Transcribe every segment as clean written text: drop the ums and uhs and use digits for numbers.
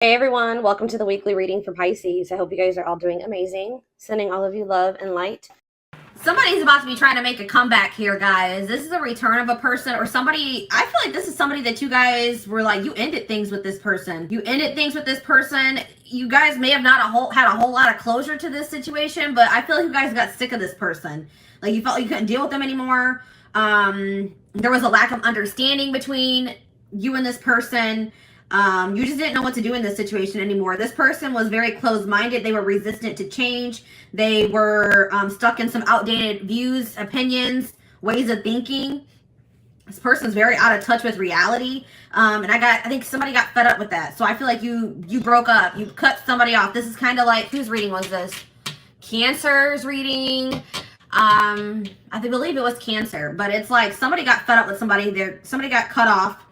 Hey everyone, welcome to the weekly reading for Pisces. I hope you guys are all doing amazing. Sending all of you love and light. Somebody's about to be trying to make a comeback here, guys. This is a return of a person or somebody. I feel like this is somebody that you guys were like, you ended things with this person. You ended things with this person. You guys may have not had a whole lot of closure to this situation, but I feel like you guys got sick of this person. Like you felt like you couldn't deal with them anymore. There was a lack of understanding between you and this person. You just didn't know what to do in this situation anymore. This person was very closed-minded. They were resistant to change. They were stuck in some outdated views, opinions, ways of thinking. This person's very out of touch with reality. And I think somebody got fed up with that. So I feel like you broke up. You cut somebody off. This is kind of like, whose reading was this? Cancer's reading. I believe it was Cancer. But it's like somebody got fed up with somebody. Somebody got cut off.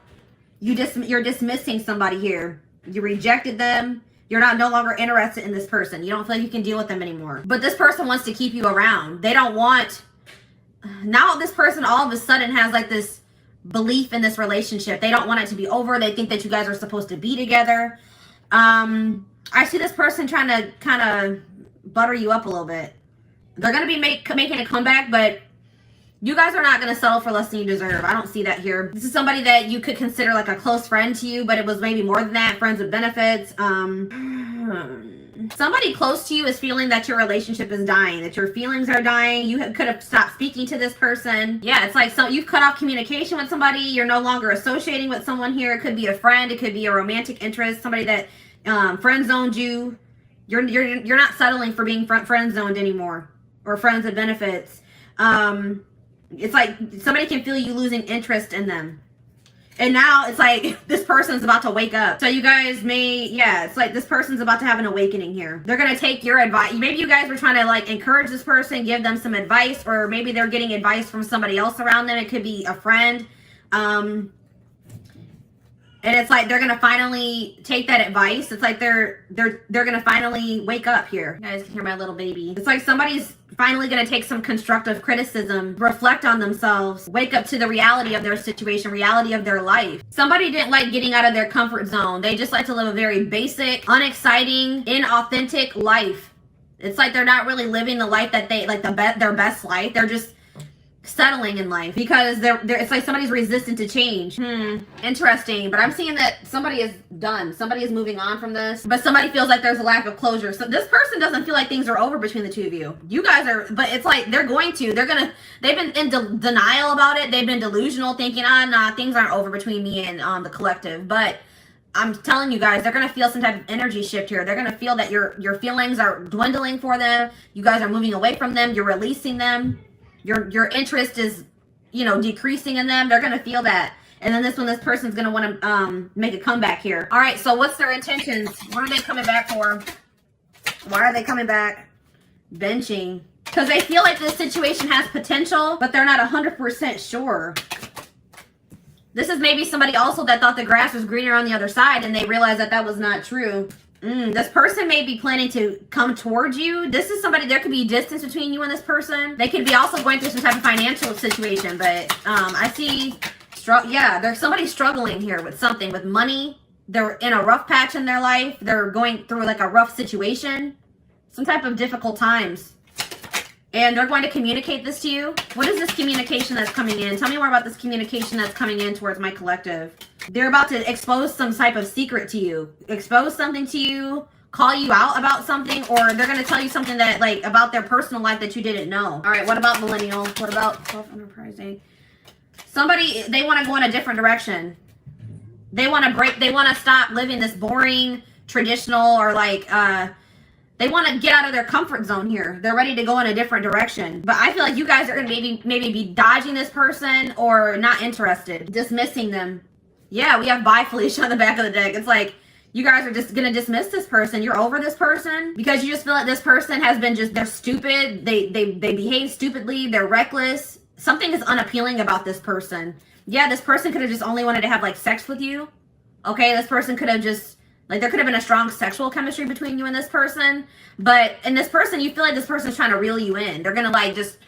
You're dismissing somebody here. You rejected them. You're no longer interested in this person. You don't feel like you can deal with them anymore. But this person wants to keep you around. They don't want... Now this person all of a sudden has like this belief in this relationship. They don't want it to be over. They think that you guys are supposed to be together. I see this person trying to kind of butter you up a little bit. They're going to be making a comeback, but... You guys are not going to settle for less than you deserve. I don't see that here. This is somebody that you could consider like a close friend to you, but it was maybe more than that. Friends with benefits. Somebody close to you is feeling that your relationship is dying, that your feelings are dying. You could have stopped speaking to this person. Yeah, it's like you've cut off communication with somebody. You're no longer associating with someone here. It could be a friend. It could be a romantic interest. Somebody that friend zoned you. You're not settling for being friend zoned anymore, or friends with benefits. It's like somebody can feel you losing interest in them. And now it's like this person's about to wake up. So you guys it's like this person's about to have an awakening here. They're going to take your advice. Maybe you guys were trying to like encourage this person, give them some advice, or maybe they're getting advice from somebody else around them. It could be a friend. And it's like they're going to finally take that advice. It's like they're going to finally wake up here. You guys can hear my little baby. It's like somebody's finally going to take some constructive criticism, reflect on themselves, wake up to the reality of their situation, reality of their life. Somebody didn't like getting out of their comfort zone. They just like to live a very basic, unexciting, inauthentic life. It's like they're not really living the life that they like, their best life. They're just settling in life because it's like somebody's resistant to change. Interesting. But I'm seeing that somebody is done. Somebody is moving on from this, but somebody feels like there's a lack of closure. So this person doesn't feel like things are over between the two of you. You guys are, but it's like they've been in denial about it. They've been delusional, thinking, nah, things aren't over between me and the collective. But I'm telling you guys, they're going to feel some type of energy shift here. They're going to feel that your feelings are dwindling for them. You guys are moving away from them. You're releasing them. Your interest is, decreasing in them. They're going to feel that. And then this person's going to want to make a comeback here. All right, so what's their intentions? What are they coming back for? Why are they coming back? Benching. Because they feel like this situation has potential, but they're not 100% sure. This is maybe somebody also that thought the grass was greener on the other side, and they realized that was not true. This person may be planning to come towards you. This is somebody, there could be distance between you and this person. They could be also going through some type of financial situation, but I see, there's somebody struggling here with something, with money. They're in a rough patch in their life. They're going through like a rough situation, some type of difficult times. And they're going to communicate this to you. What is this communication that's coming in? Tell me more about this communication that's coming in towards my collective. They're about to expose some type of secret to you. Expose something to you. Call you out about something. Or they're going to tell you something that, like, about their personal life that you didn't know. All right, what about millennial? What about self-enterprising? Somebody, they want to go in a different direction. They want to stop living this boring, traditional, or like, they want to get out of their comfort zone here. They're ready to go in a different direction. But I feel like you guys are going to maybe be dodging this person or not interested. Dismissing them. Yeah, we have bye Felicia on the back of the deck. It's like you guys are just going to dismiss this person. You're over this person because you just feel like this person has been they're stupid. They behave stupidly. They're reckless. Something is unappealing about this person. Yeah, this person could have just only wanted to have like sex with you. Okay, this person could have just... Like, there could have been a strong sexual chemistry between you and this person. But in this person, you feel like this person's trying to reel you in. They're going to, like, just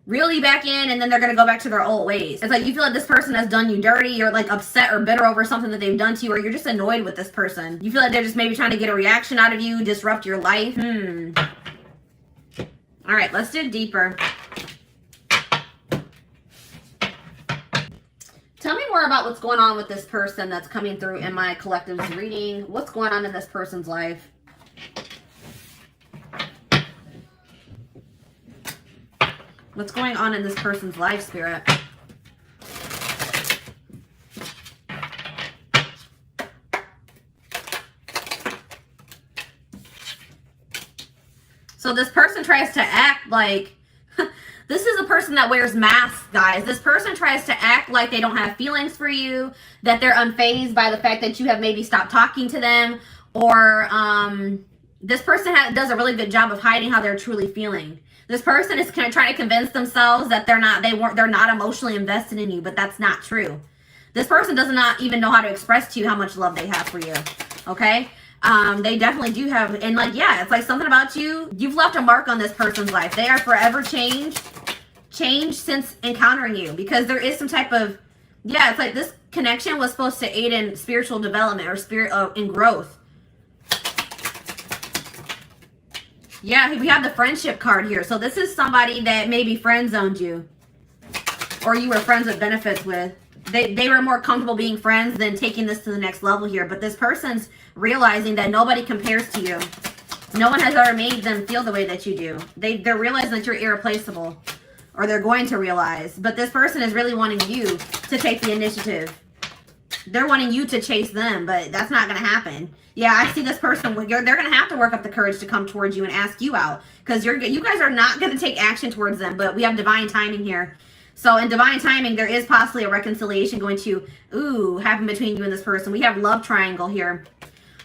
reel you back in, and then they're going to go back to their old ways. It's like you feel like this person has done you dirty. You're like upset or bitter over something that they've done to you, or you're just annoyed with this person. You feel like they're just maybe trying to get a reaction out of you, disrupt your life. All right, let's dig deeper. Tell me more about what's going on with this person that's coming through in my collective's reading. What's going on in this person's life? What's going on in this person's life, Spirit? So this person tries to act like, this is a person that wears masks, guys. This person tries to act like they don't have feelings for you, that they're unfazed by the fact that you have maybe stopped talking to them, or this person does a really good job of hiding how they're truly feeling. This person is kind of trying to convince themselves that they're not emotionally invested in you, but that's not true. This person does not even know how to express to you how much love they have for you. Okay? They definitely do have, and like, yeah, it's like something about you, you've left a mark on this person's life. They are forever changed since encountering you, because there is some type of, yeah, it's like this connection was supposed to aid in spiritual development or in growth. Yeah, we have the friendship card here. So this is somebody that maybe friend zoned you, or you were friends with benefits with. They were more comfortable being friends than taking this to the next level here. But this person's realizing that nobody compares to you. No one has ever made them feel the way that you do. They're realizing that you're irreplaceable, or they're going to realize. But this person is really wanting you to take the initiative. They're wanting you to chase them, but that's not going to happen. Yeah, I see this person, they're going to have to work up the courage to come towards you and ask you out, because you guys are not going to take action towards them, but we have divine timing here. So in divine timing, there is possibly a reconciliation going to, happen between you and this person. We have love triangle here.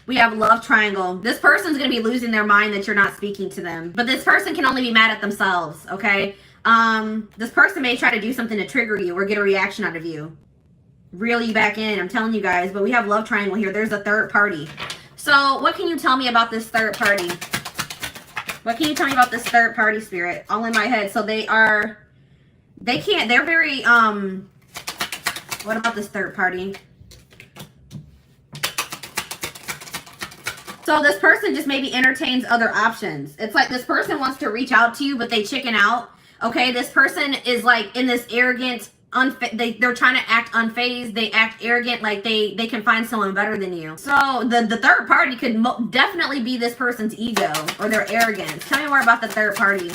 We have love triangle. This person's going to be losing their mind that you're not speaking to them, but this person can only be mad at themselves, okay? This person may try to do something to trigger you or get a reaction out of you. Reel you back in, I'm telling you guys, but we have love triangle here. There's a third party. So what can you tell me about this third party? What can you tell me about this third party, Spirit? All in my head. So they're very, what about this third party? So this person just maybe entertains other options. It's like this person wants to reach out to you, but they chicken out. Okay, this person is like in this arrogant, they're trying to act unfazed. They act arrogant, like they can find someone better than you. So the third party could definitely be this person's ego or their arrogance. Tell me more about the third party.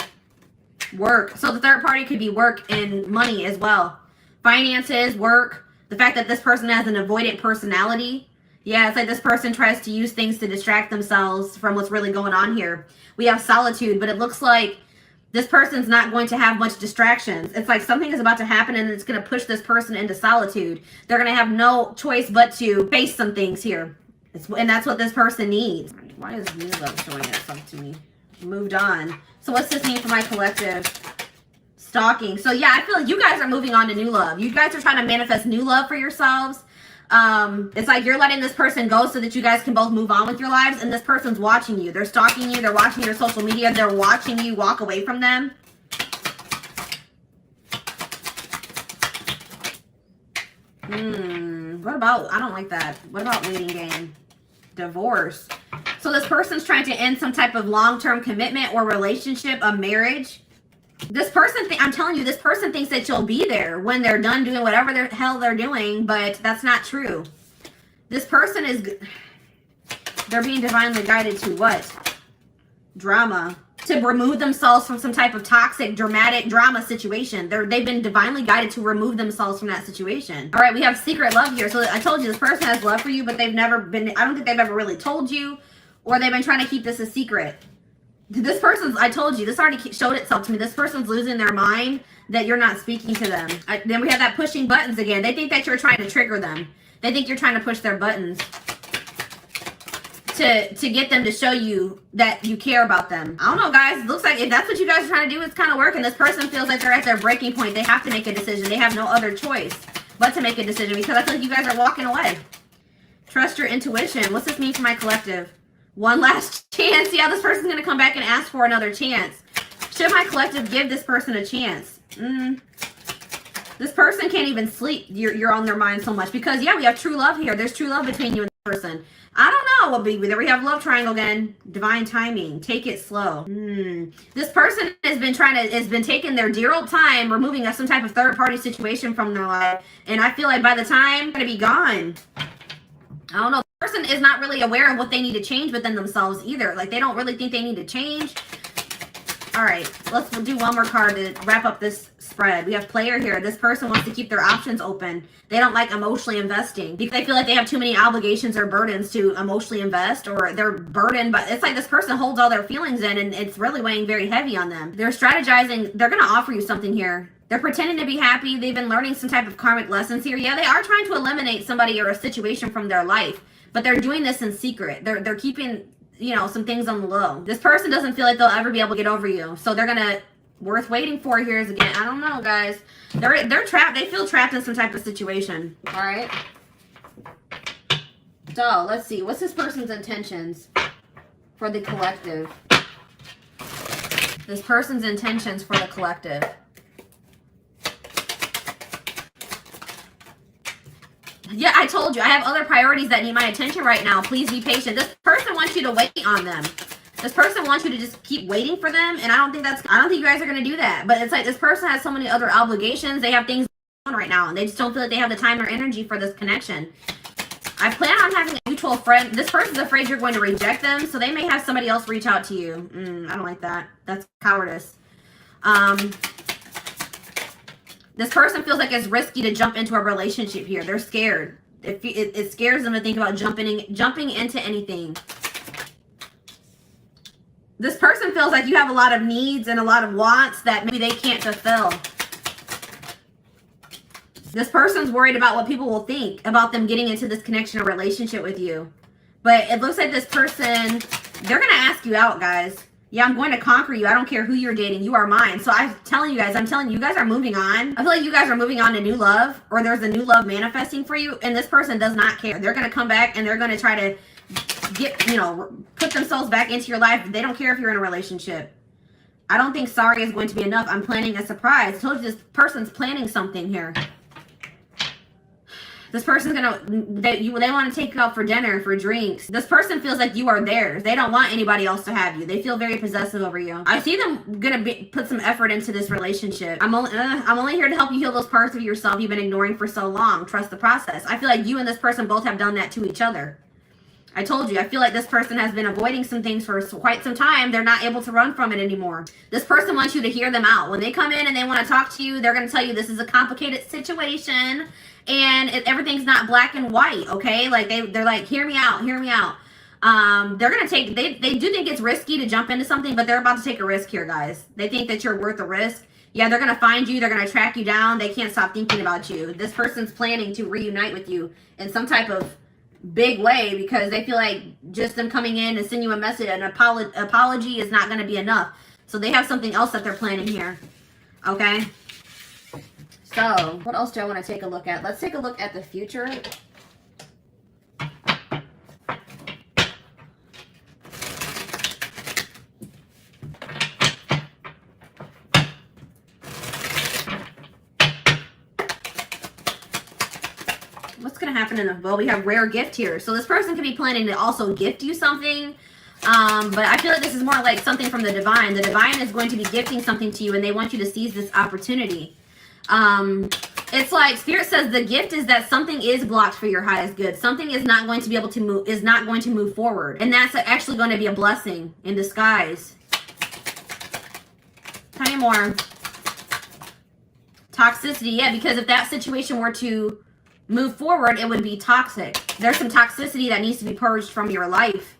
Work. So the third party could be work and money as well. Finances, work. The fact that this person has an avoidant personality. Yeah, it's like this person tries to use things to distract themselves from what's really going on here. We have solitude, but it looks like this person's not going to have much distractions. It's like something is about to happen and it's going to push this person into solitude. They're going to have no choice but to face some things here. And that's what this person needs. Why is new love showing itself to me? Moved on. So what's this mean for my collective? Stalking. So yeah, I feel like you guys are moving on to new love. You guys are trying to manifest new love for yourselves. It's like you're letting this person go so that you guys can both move on with your lives, and this person's watching you. They're stalking you. They're watching your social media. They're watching you walk away from them. What about, I don't like that. What about waiting game? Divorce. So this person's trying to end some type of long-term commitment or relationship, a marriage. This person, I'm telling you, this person thinks that you'll be there when they're done doing whatever the hell they're doing, but that's not true. This person they're being divinely guided to what? Drama. To remove themselves from some type of toxic, dramatic drama situation. They've been divinely guided to remove themselves from that situation. All right, we have secret love here. So I told you this person has love for you, but I don't think they've ever really told you, or they've been trying to keep this a secret. This person's, I told you, this already showed itself to me. This person's losing their mind that you're not speaking to them. Then we have that pushing buttons again. They think that you're trying to trigger them. They think you're trying to push their buttons to get them to show you that you care about them. I don't know, guys. It looks like if that's what you guys are trying to do, it's kind of working. This person feels like they're at their breaking point. They have to make a decision. They have no other choice but to make a decision, because I feel like you guys are walking away. Trust your intuition. What's this mean for my collective? One last chance. Yeah, this person's going to come back and ask for another chance. Should my collective give this person a chance? This person can't even sleep. You're on their mind so much because, yeah, we have true love here. There's true love between you and the person. I don't know what there we have love triangle again. Divine timing. Take it slow. This person has been taking their dear old time removing some type of third party situation from their life, and I feel like by the time they're gonna be gone. I don't know. The person is not really aware of what they need to change within themselves either. Like they don't really think they need to change. All right, let's do one more card to wrap up this spread. We have player here. This person wants to keep their options open. They don't like emotionally investing because they feel like they have too many obligations or burdens to emotionally invest, or they're burdened. But it's like this person holds all their feelings in and it's really weighing very heavy on them. They're strategizing. They're going to offer you something here. They're pretending to be happy. They've been learning some type of karmic lessons here. Yeah, they are trying to eliminate somebody or a situation from their life, but they're doing this in secret. They're keeping, you know, some things on the low. This person doesn't feel like they'll ever be able to get over you. So they're gonna, worth waiting for here is again, I don't know, guys. They're trapped. They feel trapped in some type of situation. All right. So let's see. What's this person's intentions for the collective? This person's intentions for the collective. Yeah, I told you. I have other priorities that need my attention right now. Please be patient. This person wants you to wait on them. This person wants you to just keep waiting for them, and I don't think you guys are going to do that. But it's like this person has so many other obligations. They have things going on right now, and they just don't feel like they have the time or energy for this connection. I plan on having a mutual friend. This person's afraid you're going to reject them, so they may have somebody else reach out to you. I don't like that. That's cowardice. This person feels like it's risky to jump into a relationship here. They're scared. It scares them to think about jumping into anything. This person feels like you have a lot of needs and a lot of wants that maybe they can't fulfill. This person's worried about what people will think about them getting into this connection or relationship with you. But it looks like this person, they're going to ask you out, guys. Yeah, I'm going to conquer you. I don't care who you're dating. You are mine. So I'm telling you guys are moving on. I feel like you guys are moving on to new love, or there's a new love manifesting for you. And this person does not care. They're going to come back and they're going to try to put themselves back into your life. They don't care if you're in a relationship. I don't think sorry is going to be enough. I'm planning a surprise. I told you this person's planning something here. This person's they want to take you out for dinner, for drinks. This person feels like you are theirs. They don't want anybody else to have you. They feel very possessive over you. I see them put some effort into this relationship. I'm only here to help you heal those parts of yourself you've been ignoring for so long. Trust the process. I feel like you and this person both have done that to each other. I told you, I feel like this person has been avoiding some things for quite some time. They're not able to run from it anymore. This person wants you to hear them out. When they come in and they want to talk to you, they're going to tell you this is a complicated situation and everything's not black and white, okay? Like they're like, hear me out, hear me out. They're going to take, they do think it's risky to jump into something, but they're about to take a risk here, guys. They think that you're worth the risk. Yeah, they're going to find you. They're going to track you down. They can't stop thinking about you. This person's planning to reunite with you in some type of big way because they feel like just them coming in and sending you a message, an apology is not going to be enough. So they have something else that they're planning here. Okay. So what else do I want to take a look at? Let's take a look at the future. What's going to happen in the, well, we have rare gift here. So this person could be planning to also gift you something. But I feel like this is more like something from the divine. The divine is going to be gifting something to you and they want you to seize this opportunity. It's like Spirit says the gift is that something is blocked for your highest good. Something is not going to be able to move, is not going to move forward. And that's actually going to be a blessing in disguise. Tell me more. Toxicity, yeah, because if that situation were to move forward, it would be toxic. There's some toxicity that needs to be purged from your life.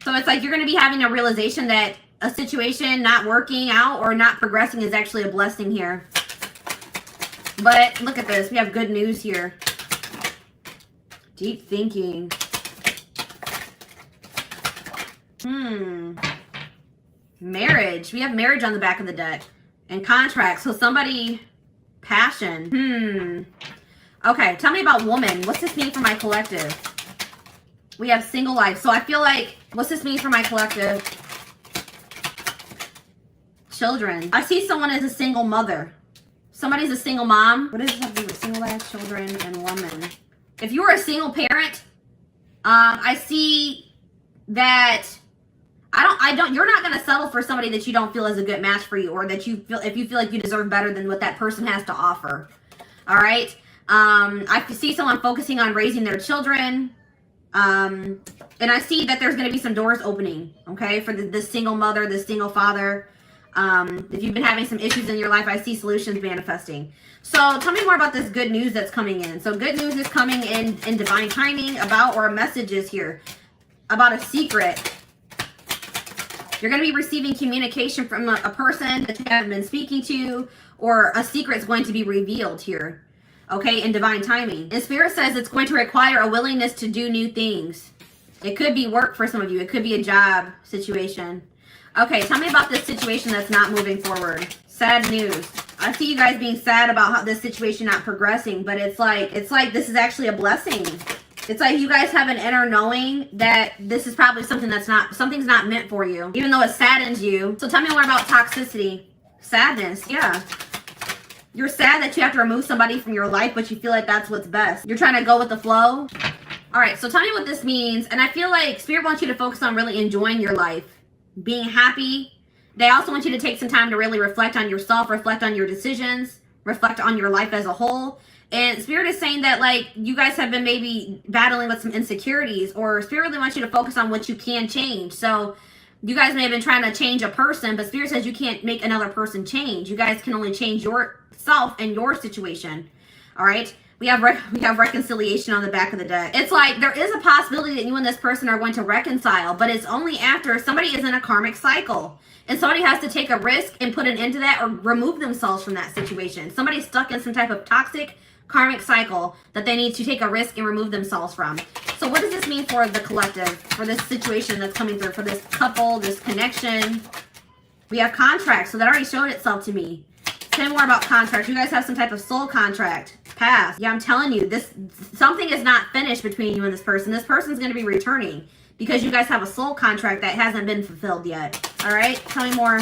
So it's like you're going to be having a realization that a situation not working out or not progressing is actually a blessing here. But look at this. We have good news here. Deep thinking. Marriage. We have marriage on the back of the deck. And contract. So somebody... Passion. Okay, tell me about woman. What's this mean for my collective? We have single life. So I feel like... What's this mean for my collective? children. I see someone as a single mother. Somebody's a single mom. What does this have to do with single life, children, and woman? If you are a single parent, I see that you're not going to settle for somebody that you don't feel is a good match for you, or that if you feel like you deserve better than what that person has to offer. All right. I see someone focusing on raising their children. And I see that there's going to be some doors opening, okay, for the single mother, the single father. If you've been having some issues in your life, I see solutions manifesting. So tell me more about this good news that's coming in. So good news is coming in divine timing about, or messages here about a secret. You're going to be receiving communication from a person that you haven't been speaking to, or a secret is going to be revealed here. Okay, in divine timing. And Spirit says it's going to require a willingness to do new things. It could be work for some of you. It could be a job situation. Okay, tell me about this situation that's not moving forward. Sad news. I see you guys being sad about how this situation not progressing, but it's like this is actually a blessing. It's like you guys have an inner knowing that this is probably something's not meant for you, even though it saddens you. So tell me more about toxicity. Sadness, yeah. You're sad that you have to remove somebody from your life, but you feel like that's what's best. You're trying to go with the flow. All right, so tell me what this means. And I feel like Spirit wants you to focus on really enjoying your life, being happy. They also want you to take some time to really reflect on yourself, reflect on your decisions, reflect on your life as a whole. And Spirit is saying that, like, you guys have been maybe battling with some insecurities, or Spirit really wants you to focus on what you can change. So you guys may have been trying to change a person, but Spirit says you can't make another person change. You guys can only change yourself and your situation. All right? We have reconciliation on the back of the deck. It's like there is a possibility that you and this person are going to reconcile, but it's only after somebody is in a karmic cycle. And somebody has to take a risk and put an end to that, or remove themselves from that situation. Somebody's stuck in some type of toxic karmic cycle that they need to take a risk and remove themselves from. So what does this mean for the collective, for this situation that's coming through, for this couple, this connection? We have contracts, so that already showed itself to me. Tell me more about contracts. You guys have some type of soul contract. Past. Yeah, I'm telling you, something is not finished between you and this person. This person's going to be returning because you guys have a soul contract that hasn't been fulfilled yet. All right, tell me more.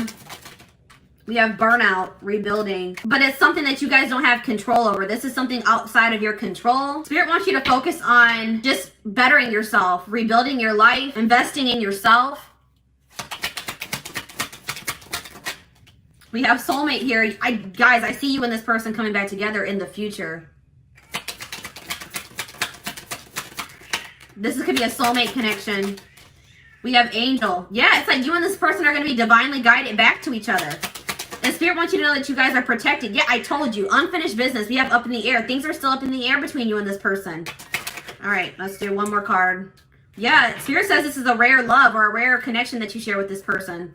We have burnout, rebuilding, but it's something that you guys don't have control over. This is something outside of your control. Spirit wants you to focus on just bettering yourself, rebuilding your life, investing in yourself. We have soulmate here. Guys, I see you and this person coming back together in the future. This could be a soulmate connection. We have angel. Yeah, it's like you and this person are going to be divinely guided back to each other. And Spirit wants you to know that you guys are protected. Yeah, I told you. Unfinished business. We have up in the air. Things are still up in the air between you and this person. All right, let's do one more card. Yeah, Spirit says this is a rare love, or a rare connection that you share with this person.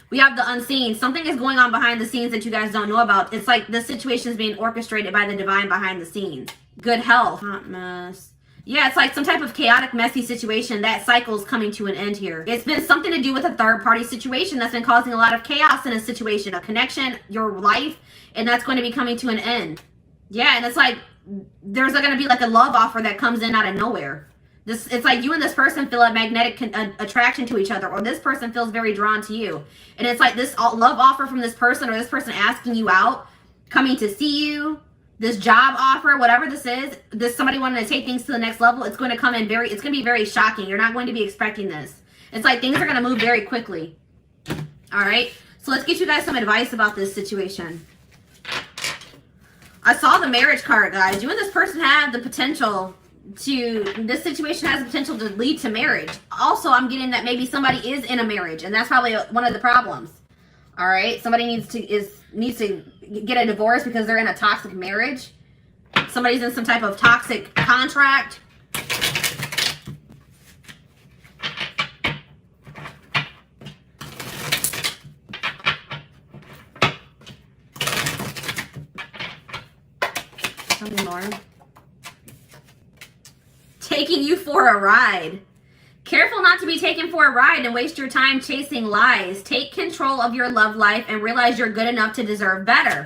We have the unseen. Something is going on behind the scenes that you guys don't know about. It's like the situation is being orchestrated by the divine behind the scenes. Good health. Hot mess. Yeah, it's like some type of chaotic, messy situation. That cycle is coming to an end here. It's been something to do with a third-party situation that's been causing a lot of chaos in a situation, a connection, your life, and that's going to be coming to an end. Yeah, and it's like there's going to be like a love offer that comes in out of nowhere. It's like you and this person feel a magnetic attraction to each other, or this person feels very drawn to you. And it's like this love offer from this person, or this person asking you out, coming to see you, this job offer, whatever this is, somebody wanting to take things to the next level. It's going to come in it's going to be very shocking. You're not going to be expecting this. It's like things are going to move very quickly. All right. So let's get you guys some advice about this situation. I saw the marriage card, guys. You and this person have the potential this situation has the potential to lead to marriage. Also, I'm getting that maybe somebody is in a marriage, and that's probably one of the problems. All right, somebody needs to get a divorce because they're in a toxic marriage. Somebody's in some type of toxic contract. Tell me more. Taking you for a ride. Careful not to be taken for a ride and waste your time chasing lies. Take control of your love life and realize you're good enough to deserve better.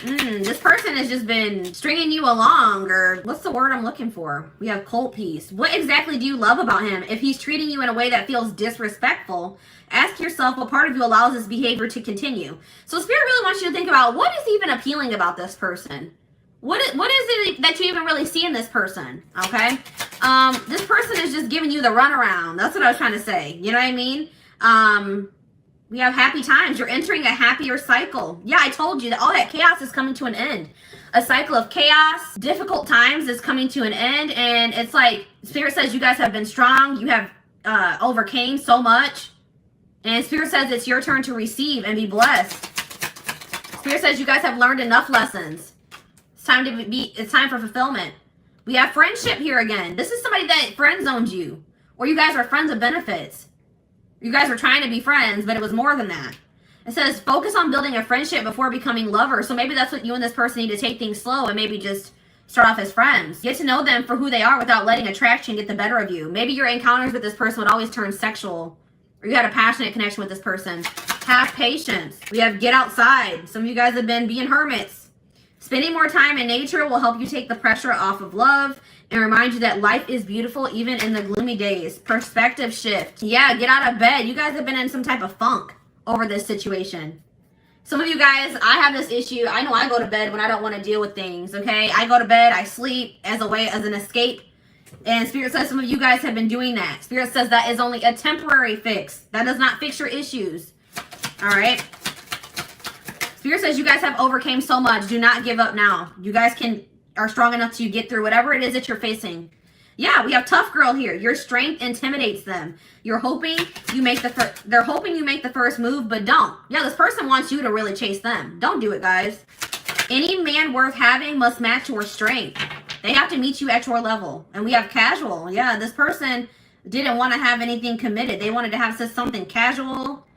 This person has just been stringing you along, or what's the word I'm looking for? We have cold piece. What exactly do you love about him? If he's treating you in a way that feels disrespectful, ask yourself what part of you allows this behavior to continue. So Spirit really wants you to think about what is even appealing about this person. What is it that you even really see in this person? Okay? This person is just giving you the runaround. That's what I was trying to say. You know what I mean? We have happy times. You're entering a happier cycle. Yeah, I told you that all that chaos is coming to an end. A cycle of chaos, difficult times is coming to an end. And it's like, Spirit says you guys have been strong. You have overcame so much. And Spirit says it's your turn to receive and be blessed. Spirit says you guys have learned enough lessons. It's time for fulfillment. We have friendship here again. This is somebody that friend zoned you. Or you guys are friends of benefits. You guys were trying to be friends, but it was more than that. It says, focus on building a friendship before becoming lovers. So maybe that's what you and this person need to take things slow and maybe just start off as friends. Get to know them for who they are without letting attraction get the better of you. Maybe your encounters with this person would always turn sexual, or you had a passionate connection with this person. Have patience. We have get outside. Some of you guys have been being hermits. Spending more time in nature will help you take the pressure off of love and remind you that life is beautiful even in the gloomy days. Perspective shift. Yeah, get out of bed. You guys have been in some type of funk over this situation. Some of you guys, I have this issue. I know I go to bed when I don't want to deal with things, okay? I go to bed, I sleep as an escape. And Spirit says some of you guys have been doing that. Spirit says that is only a temporary fix. That does not fix your issues. All right? Spirit says you guys have overcame so much. Do not give up now. You guys are strong enough to get through whatever it is that you're facing. Yeah, we have tough girl here. Your strength intimidates them. They're hoping you make the first move, but don't. Yeah, this person wants you to really chase them. Don't do it, guys. Any man worth having must match your strength. They have to meet you at your level. And we have casual. Yeah, this person didn't want to have anything committed. They wanted to have something casual.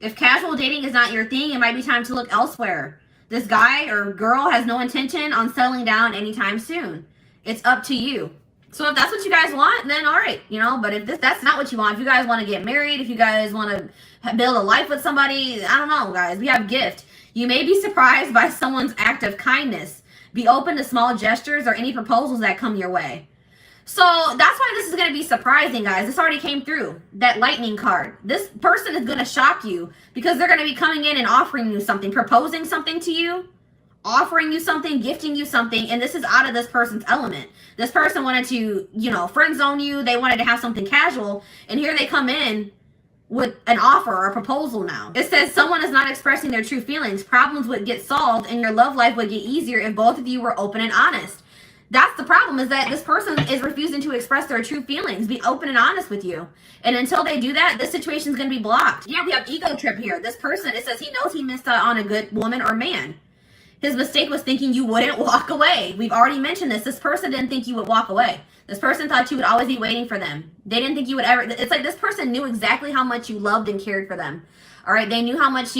If casual dating is not your thing, it might be time to look elsewhere. This guy or girl has no intention on settling down anytime soon. It's up to you. So if that's what you guys want, then all right, but if that's not what you want, if you guys want to get married, if you guys want to build a life with somebody, I don't know, guys, we have gift. You may be surprised by someone's act of kindness. Be open to small gestures or any proposals that come your way. So that's why this is going to be surprising, guys. This already came through. That lightning card. This person is going to shock you because they're going to be coming in and offering you something, proposing something to you, offering you something, gifting you something, and this is out of this person's element. This person wanted to, friend zone you. They wanted to have something casual, and here they come in with an offer or a proposal now. It says someone is not expressing their true feelings. Problems would get solved, and your love life would get easier if both of you were open and honest. That's the problem, is that this person is refusing to express their true feelings, be open and honest with you. And until they do that, this situation is going to be blocked. Yeah, we have ego trip here. This person, it says he knows he missed out on a good woman or man. His mistake was thinking you wouldn't walk away. We've already mentioned this. This person didn't think you would walk away. This person thought you would always be waiting for them. They didn't think you would ever. It's like this person knew exactly how much you loved and cared for them. All right, they knew how much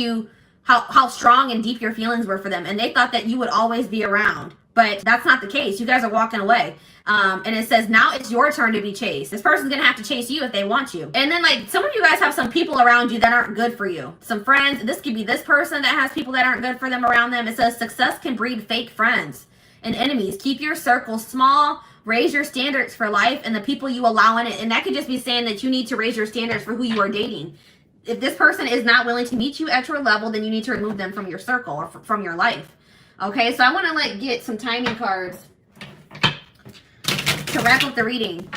how strong and deep your feelings were for them. And they thought that you would always be around. But that's not the case. You guys are walking away. And it says now it's your turn to be chased. This person's going to have to chase you if they want you. And then some of you guys have some people around you that aren't good for you. Some friends. This could be this person that has people that aren't good for them around them. It says success can breed fake friends and enemies. Keep your circle small. Raise your standards for life and the people you allow in it. And that could just be saying that you need to raise your standards for who you are dating. If this person is not willing to meet you at your level, then you need to remove them from your circle or from your life. Okay, so I want to get some timing cards to wrap up the reading.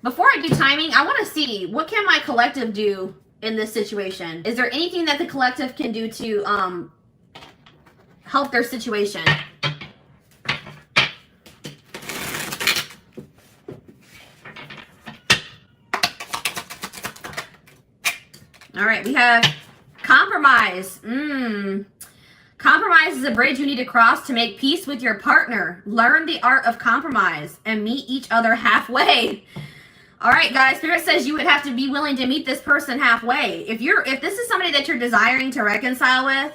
Before I do timing, I want to see what can my collective do in this situation. Is there anything that the collective can do to help their situation? All right, we have compromise. Compromise is a bridge you need to cross to make peace with your partner. Learn the art of compromise and meet each other halfway. All right, guys, Spirit says you would have to be willing to meet this person halfway. If this is somebody that you're desiring to reconcile with,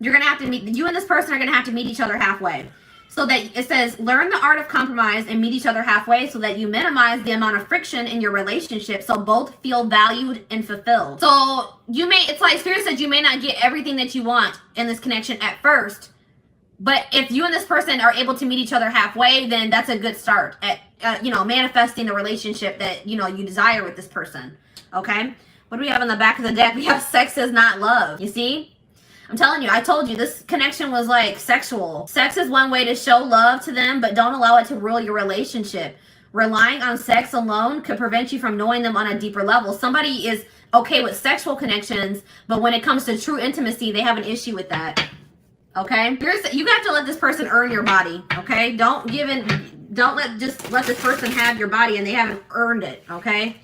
you're going to have to meet, you and this person are going to have to meet each other halfway. So that it says, learn the art of compromise and meet each other halfway so that you minimize the amount of friction in your relationship so both feel valued and fulfilled. So it's like Spirit said, you may not get everything that you want in this connection at first, but if you and this person are able to meet each other halfway, then that's a good start at, manifesting the relationship that, you desire with this person. Okay. What do we have on the back of the deck? We have sex is not love. You see? I'm telling you, I told you this connection was like sexual. Sex is one way to show love to them, but don't allow it to rule your relationship. Relying on sex alone could prevent you from knowing them on a deeper level. Somebody is okay with sexual connections, but when it comes to true intimacy, they have an issue with that. Okay? You have to let this person earn your body. Okay? Don't let this person have your body and they haven't earned it. Okay?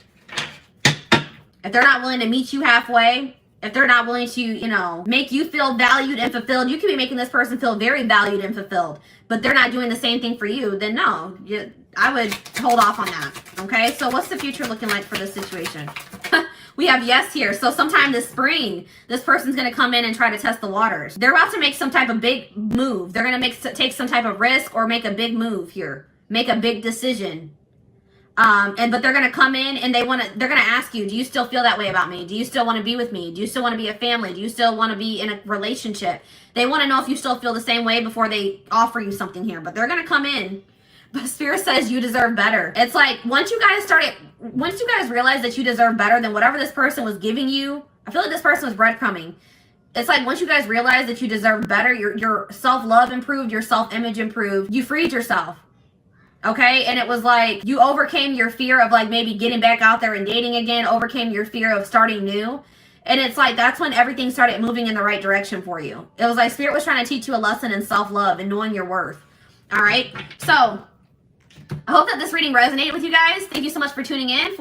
If they're not willing to meet you halfway, if they're not willing to, make you feel valued and fulfilled, you could be making this person feel very valued and fulfilled, but they're not doing the same thing for you, then no, I would hold off on that. Okay, so what's the future looking like for this situation? We have yes here. So sometime this spring, this person's going to come in and try to test the waters. They're about to make some type of big move. They're going to take some type of risk or make a big move here, make a big decision. But they're going to come in and they're going to ask you, do you still feel that way about me? Do you still want to be with me? Do you still want to be a family? Do you still want to be in a relationship? They want to know if you still feel the same way before they offer you something here, but they're going to come in. But Spirit says you deserve better. It's like, once you guys realize that you deserve better than whatever this person was giving you, I feel like this person was breadcrumbing. It's like, once you guys realize that you deserve better, your self-love improved, your self-image improved, you freed yourself. Okay, and it was like you overcame your fear of like maybe getting back out there and dating again, overcame your fear of starting new. And it's like that's when everything started moving in the right direction for you. It was like Spirit was trying to teach you a lesson in self-love and knowing your worth. All right, so I hope that this reading resonated with you guys. Thank you so much for tuning in.